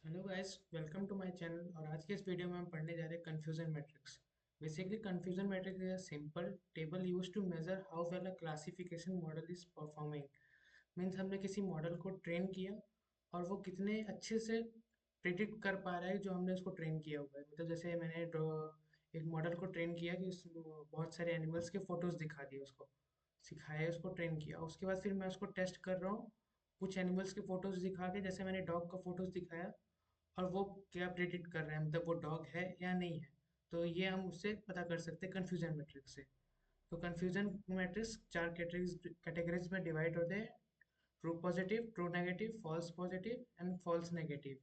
Hello guys, welcome to my channel. और आज के इस वीडियो में हम पढ़ने जा रहे हैं confusion matrix. Basically confusion matrix is a simple table used to measure how well a classification model is performing. Means हमने किसी मॉडल को ट्रेन किया और वो कितने अच्छे से प्रिडिक्ट कर पा रहा है जो हमने उसको ट्रेन किया हुआ है। मतलब जैसे मैंने एक मॉडल को ट्रेन किया कि बहुत सारे एनिमल्स के फोटोज दिखा दिए, उसको सिखाया, उसको ट्रेन किया। उसके बाद फिर मैं उसको टेस्ट कर रहा हूँ कुछ एनिमल्स के फोटोज दिखा के। जैसे मैंने डॉग का फोटोज दिखाया और वो क्या प्रेडिक्ट कर रहे हैं, मतलब वो डॉग है या नहीं है। तो ये हम उससे पता कर सकते हैं कन्फ्यूजन मैट्रिक्स से। तो कन्फ्यूजन मैट्रिक्स चार कैटेगरीज में डिवाइड होते हैं: true positive, true negative, false positive and false negative.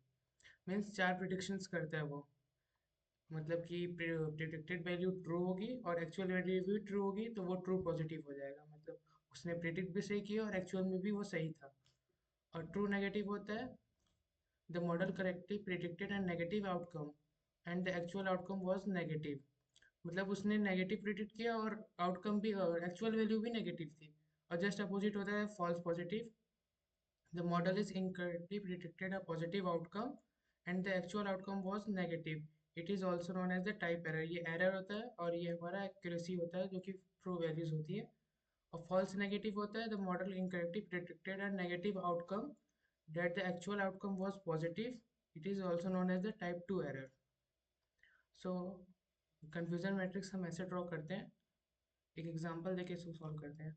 Means चार प्रिडिक्शंस करता है वो। मतलब कि प्रिडिक्टेड वैल्यू ट्रू होगी और एक्चुअल वैल्यू भी ट्रू होगी तो वो ट्रू पॉजिटिव हो जाएगा। मतलब उसने प्रिडिक्ट भी सही किया और एक्चुअल में भी वो सही था। और ट्रू नेगेटिव होता है the model correctly predicted a negative outcome and the actual outcome was negative। मतलब उसने नेगेटिव प्रिडिक्ट किया और आउटकम भी, एक्चुअल वैल्यू भी नेगेटिव थी। और जस्ट अपोजिट होता है false positive. The model is incorrectly predicted a positive outcome and the actual outcome was negative। it is also known as the type error। ये error होता है और ये हमारा एक्यूरेसी होता है जो कि ट्रू वैल्यूज होती है। और फॉल्स नेगेटिव होता है the model incorrectly predicted a negative outcome that the actual outcome was positive। it is also known as the type 2 error। So confusion matrix हम ऐसे ड्रॉ करते हैं। एक एग्जांपल देके इसको सॉल्व करते हैं।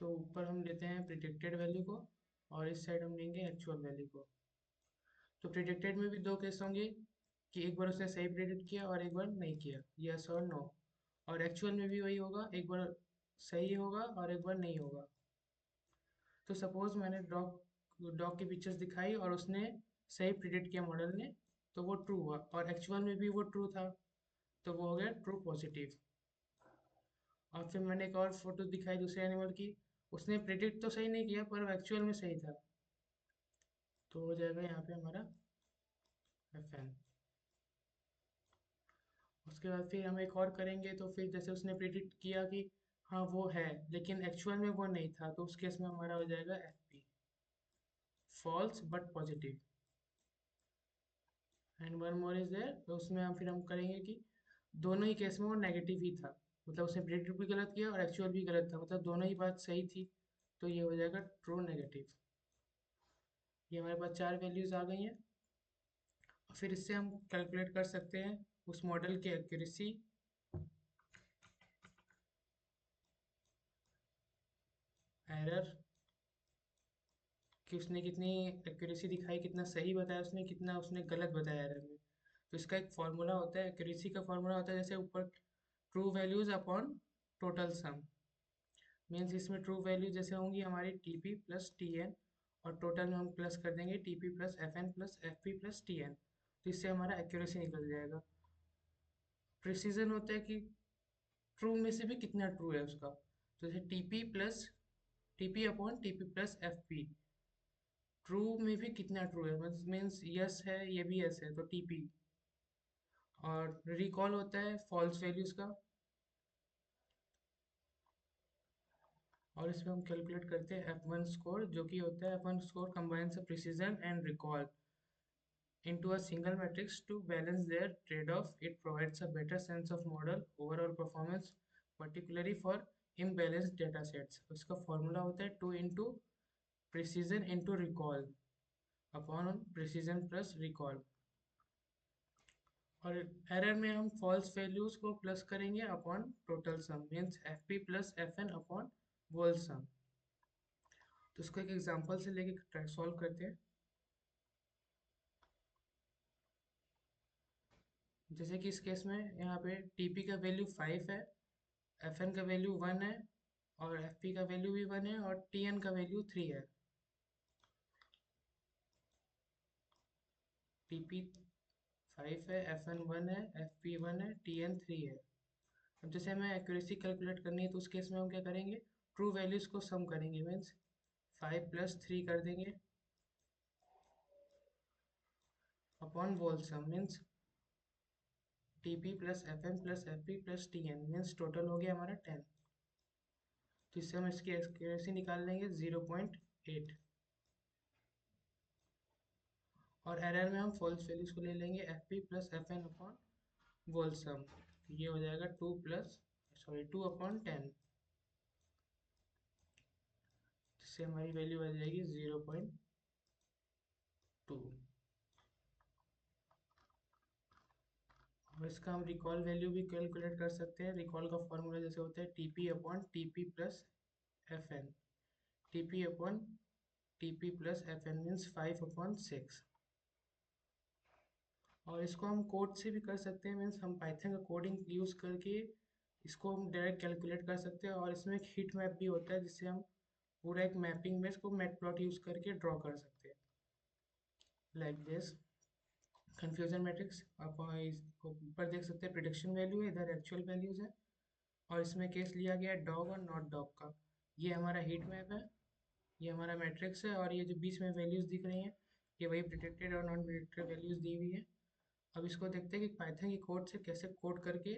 ऊपर हम लेते हैं प्रिडिक्टेड वैल्यू को और इस साइड हम लेंगे एक्चुअल वैल्यू को। तो प्रिडिक्टेड में भी दो केस होंगे कि एक बार उसने सही प्रिडिक्ट किया और एक बार नहीं किया, यस और नो। और एक्चुअल में भी वही होगा, एक बार सही होगा और एक बार नहीं होगा। तो सपोज मैंने डॉग डॉग की पिक्चर्स दिखाई और उसने सही प्रिडिक्ट किया मॉडल ने, तो वो ट्रू हुआ। और एक्चुअल में भी वो ट्रू था, तो वो हो गया ट्रू पॉजिटिव। और फिर मैंने एक और फोटो दिखाई दूसरे एनिमल की, उसने प्रिडिक्ट तो सही नहीं किया पर एक्चुअल में सही था, तो हो जाएगा यहाँ पे हमारा FN। उसके बाद फिर हम एक और करेंगे, तो फिर जैसे उसने प्रिडिक्ट किया कि हाँ वो है लेकिन एक्चुअल में वो नहीं था, तो उस केस में हमारा हो जाएगा FP, false but positive. And one more is there, तो उसमें हम करेंगे कि दोनों ही केस में वो नेगेटिव ही था। मतलब उसने प्रिडिक्ट भी गलत किया और एक्चुअल भी गलत था, मतलब दोनों ही बात सही थी। तो ये हो जाएगा ट्रू नेगेटिव। ये हमारे पास चार वैल्यूज आ गई हैं। और फिर इससे हम कैलकुलेट कर सकते हैं उस मॉडल की एक्यूरेसी, एरर, कि उसने कितनी एक्यूरेसी दिखाई, कितना सही बताया उसने, कितना उसने गलत बताया एरर में। तो इसका एक फॉर्मूला होता है, एक्यूरेसी का फॉर्मूला होता है जैसे ऊपर true values upon total sum. Means इसमें ट्रू वैल्यू जैसे होंगी हमारी TP प्लस TN, और टोटल में हम प्लस कर देंगे TP plus FN plus FP plus TN। तो इससे हमारा एक्यूरेसी निकल जाएगा। प्रिसीजन होता है कि ट्रू में से भी कितना ट्रू है उसका। तो जैसे TP plus TP upon TP plus FP, true में भी कितना ट्रू है, मतलब मीन्स यस है, ये भी यस है तो TP। और रिकॉल होता है फॉल्स वैल्यूज का। और इसमें हम कैलकुलेट करते हैं F1 स्कोर, जो कि होता है F1 score combines precision and recall into a single matrix to balance their trade-off। It provides a better sense of model overall performance, particularly for imbalanced data sets। उसका formula होता है 2 into precision into recall upon precision plus recall. और error में हम false values को plus करेंगे upon total sum, means FP plus FN upon whole sum. तो इसको एक एग्जांपल से लेके सॉल्व करते हैं। जैसे कि इस केस में यहाँ पे TP का वैल्यू 5 है, FN का वैल्यू 1 है और FP का वैल्यू भी 1 है और TN का वैल्यू 3 है। TP 5 है, FN 1 है, FP 1 है, TN 3 है। अब जैसे हमें एक्यूरेसी कैलकुलेट करनी है तो उस केस में हम क्या करेंगे, ट्रू वैल्यूज को सम करेंगे। मीन्स 5 प्लस 3 कर देंगे upon whole sum. Means T P plus F N plus F P plus T N means total हो गया हमारा 10। तो इससे हम इसकी एक्यूरेसी निकाल लेंगे 0.8। और एरर में हम फॉल्स वैल्यूज को ले लेंगे F P plus F N upon whole sum. ये हो जाएगा 2 जिससे हमारी वैल्यू आ जाएगी 0.2। और इसका हम रिकॉल वैल्यू भी कैलकुलेट कर सकते हैं। रिकॉल का फॉर्मूला जैसे होता है T P upon T P plus F N. T P upon T P plus F N means 5/6। और इसको हम कोड से भी कर सकते हैं, मीन्स हम पाइथन का कोडिंग यूज़ करके इसको हम डायरेक्ट कैलकुलेट कर सकते हैं। और इसमें एक हीट मैप भी होता है जिससे हम पूरा एक मैपिंग में इसको मैटप्लॉट यूज़ करके ड्रॉ कर सकते हैं लाइक दिस। कन्फ्यूजन मैट्रिक्स आप इसको ऊपर देख सकते हैं, प्रिडिक्शन वैल्यू है, इधर एक्चुअल वैल्यूज़ है। और इसमें केस लिया गया है डॉग और नॉट डॉग का। ये हमारा हीट मैप है, ये हमारा मैट्रिक्स है, और ये जो बीच में वैल्यूज़ दिख रही हैं ये वही प्रिडिक्टेड और नॉन प्रिडिक्टेड वैल्यूज़ दी हुई है। अब इसको देखते हैं कि पाइथन की कोड से कैसे कोड करके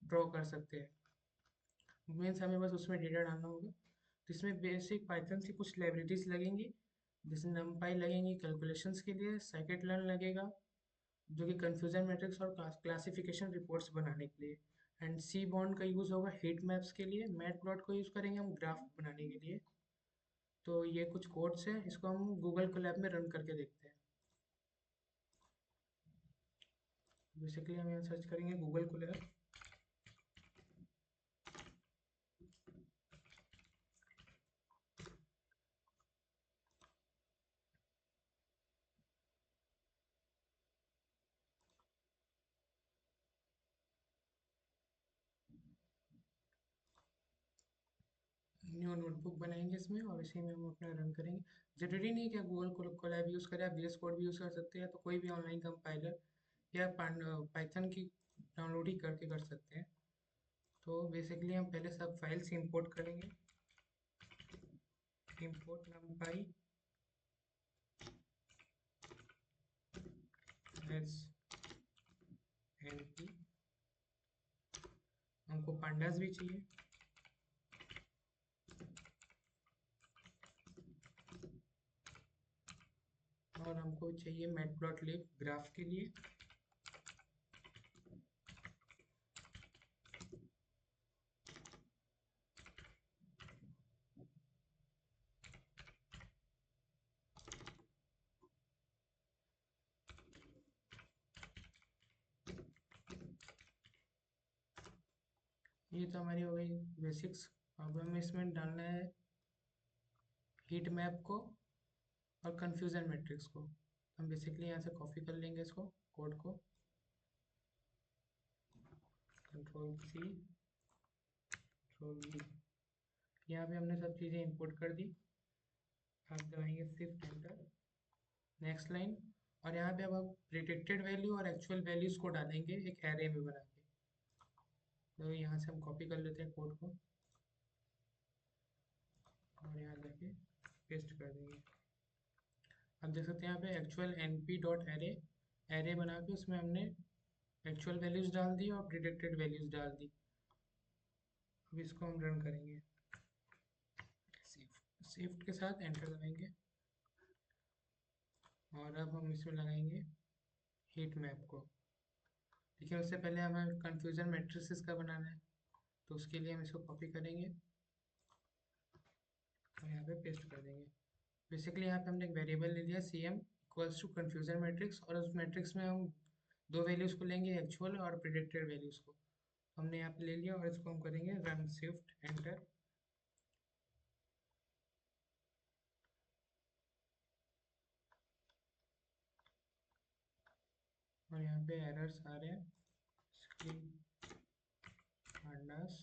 ड्रॉ कर सकते हैं। मीन्स हमें बस उसमें डेटा डालना होगा। तो इसमें बेसिक पाइथन की कुछ लाइब्रेरीज लगेंगी, जैसे नमपाई लगेंगी कैलकुलेशंस के लिए, साइकिट लर्न लगेगा जो कि कन्फ्यूजन मैट्रिक्स और क्लासिफिकेशन रिपोर्ट्स बनाने के लिए, एंड सी बॉन्ड का यूज़ होगा हीट मैप्स के लिए, मैट प्लॉट को यूज़ करेंगे हम ग्राफ बनाने के लिए। तो ये कुछ कोड्स हैं, इसको हम गूगल कोलैब में रन करके देखते हैं। बेसिकली हम यहाँ सर्च करेंगे गूगल कोलैब। न्यू नोटबुक बनाएंगे इसमें और इसी में हम अपना रन करेंगे। जरूरी नहीं कि आप गूगल कोलैब यूज़ करें, आप VS कोड भी यूज़ कर सकते हैं, तो कोई भी ऑनलाइन कंपाइलर या पाइथन की डाउनलोड ही करके कर सकते हैं। तो बेसिकली हम पहले सब फाइल्स इंपोर्ट करेंगे। Import numpy S np। हमको पांडास भी चाहिए, और हमको चाहिए मैटप्लॉटलिब ग्राफ के लिए। ये तो हमारी हो गई बेसिक्स। अब हमें इसमें डालना है हीट मैप को और कन्फ्यूजन मैट्रिक्स को। हम बेसिकली यहाँ से कॉपी कर लेंगे इसको, कोड को, कंट्रोल सी कंट्रोल वी। यहाँ पे हमने सब चीज़ें इंपोर्ट कर दी। आप दबाएंगे शिफ्ट एंटर, नेक्स्ट लाइन। और यहाँ पे अब आप प्रिडिक्टेड वैल्यू और एक्चुअल वैल्यूज़ को डालेंगे एक एरे में बना के। तो यहाँ से हम कॉपी कर लेते हैं कोड को और यहाँ जाके पेस्ट कर देंगे। अब देख सकते हैं यहाँ पे actual np dot array, array बना के उसमें हमने एक्चुअल वैल्यूज़ डाल दी और प्रिडिक्टेड वैल्यूज़ डाल दी। अब इसको हम रन करेंगे, शिफ्ट के साथ एंटर दबाएंगे। और अब हम इसमें लगाएंगे हीट मैप को। लेकिन उससे पहले हमें कन्फ्यूजन मैट्रिसेस का बनाना है, तो उसके लिए हम इसको कॉपी करेंगे और यहाँ पे पेस्ट कर देंगे। बेसिकली यहाँ पे हमने एक वेरिएबल ले लिया CM equals to confusion matrix, और उस मैट्रिक्स में हम दो वैल्यूज़ को लेंगे, एक्चुअल और प्रिडिक्टेड वैल्यूज़ को। हमने यहाँ पे ले लिया और इसको हम करेंगे रन, शिफ्ट एंटर। और यहाँ पे एरर्स आ रहे हैं, pandas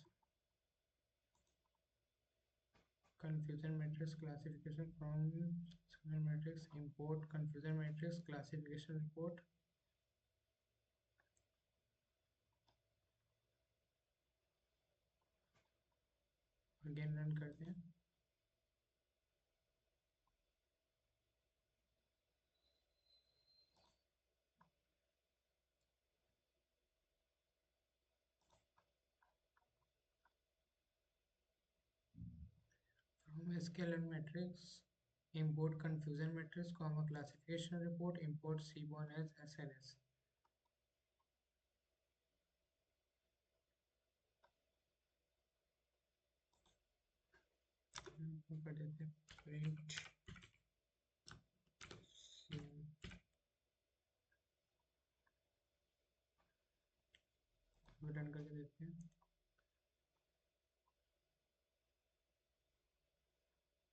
confusion matrix classification from confusion matrix, import confusion matrix classification report। Again run करते हैं। sklearn matrix, import confusion matrix, comma classification report, import Seaborn as SNS. कर देते हैं print रन करके देखते हैं।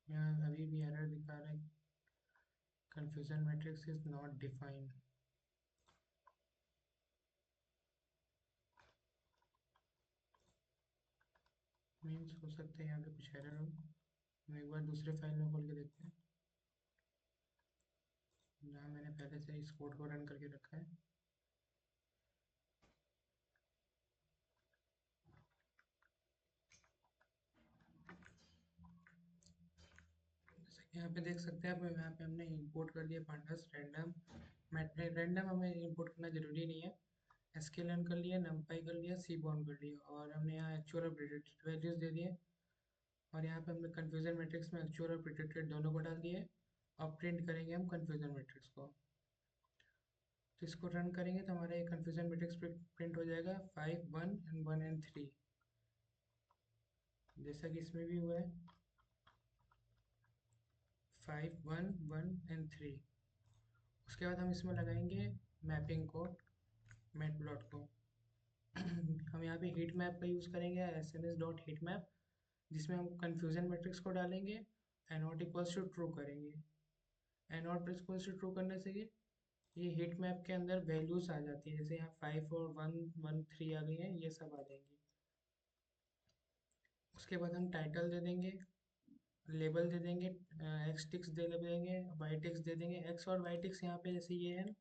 यहाँ अभी भी एरर दिखा रहा है, confusion matrix is not defined. Means हो सकता है यहाँ पे कुछ एरर हो। हम एक बार दूसरे फाइल में खोल के देखते हैं जहाँ मैंने पहले से इस कोड को रन करके रखा है। जैसे कि यहाँ पे देख सकते हैं आप, यहाँ पे हमने इंपोर्ट कर दिया pandas रैंडम मैट्रिक। रैंडम हमें इंपोर्ट करना जरूरी नहीं है। sklearn कर लिया, numpy कर लिया, seaborn कर लिया, और हमने यहाँ एक्चुअल और प्रेडिक्टेड वैल्यूज दे दिए। और यहाँ पे हमने कन्फ्यूजन मैट्रिक्स में एक्चुअल और प्रेडिक्टेड दोनों को डाल दिए। अब प्रिंट करेंगे हम कन्फ्यूजन मैट्रिक्स को। तो इसको रन करेंगे तो हमारा ये कन्फ्यूजन मैट्रिक्स प्रिंट हो जाएगा 5 1 एंड 1 एंड 3, जैसा कि इसमें भी हुआ है 5 1 1 एंड 3। उसके बाद हम इसमें लगाएंगे मैपिंग को, मैटप्लॉट को। हम यहाँ पे हीट मैप का यूज़ करेंगे, sns.heatmap, जिसमें हम कन्फ्यूजन मैट्रिक्स को डालेंगे, नॉट इक्वल्स टू ट्रू करेंगे। नॉट इक्वल्स टू ट्रू करने से ये हीट मैप के अंदर वैल्यूज आ जाती है, जैसे यहाँ 5 और 1 1 3 आ गई हैं, ये सब आ जाएंगी। उसके बाद हम टाइटल दे देंगे, लेबल दे देंगे, एक्स टिक्स दे देंगे, वाई टिक्स दे देंगे। एक्स और वाई टिक्स यहाँ पे जैसे ये है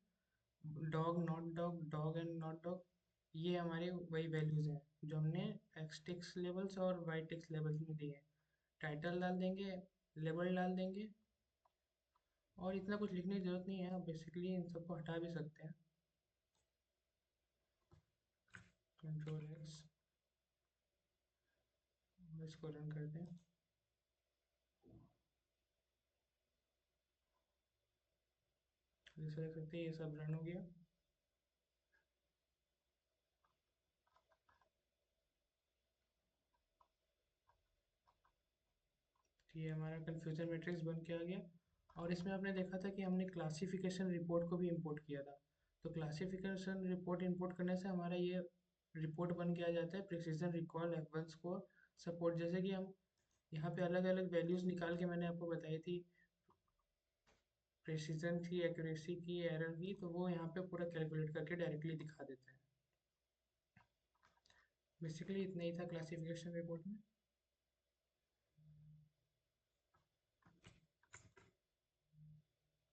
dog not dog, dog and not dog, ये हमारे वही वैल्यूज हैं जो हमने एक्स टिक्स लेबल्स और वाई टिक्स लेबल्स में दिए हैं। टाइटल डाल देंगे, लेबल डाल देंगे, और इतना कुछ लिखने की जरूरत नहीं है। आप बेसिकली इन सबको हटा भी सकते हैं। कंट्रोल एक्स, इसको रन करते हैं। जैसे देख सकते हैं ये सब रन हो गया। तो ये हमारा कन्फ्यूजन मैट्रिक्स बन के आ गया। और इसमें आपने देखा था कि हमने क्लासिफिकेशन रिपोर्ट को भी इंपोर्ट किया था। तो क्लासिफिकेशन रिपोर्ट इंपोर्ट करने से हमारा ये रिपोर्ट बन के आ जाता है precision recall F1 score support. जैसे कि हम यहाँ पे अलग अलग वैल्यूज निकाल के मैंने आपको बताई थी, प्रिसीजन की, एक्यूरेसी की, एरर की, तो वो यहाँ पे पूरा कैलकुलेट करके डायरेक्टली दिखा देता है। बेसिकली इतना ही था क्लासिफिकेशन रिपोर्ट में।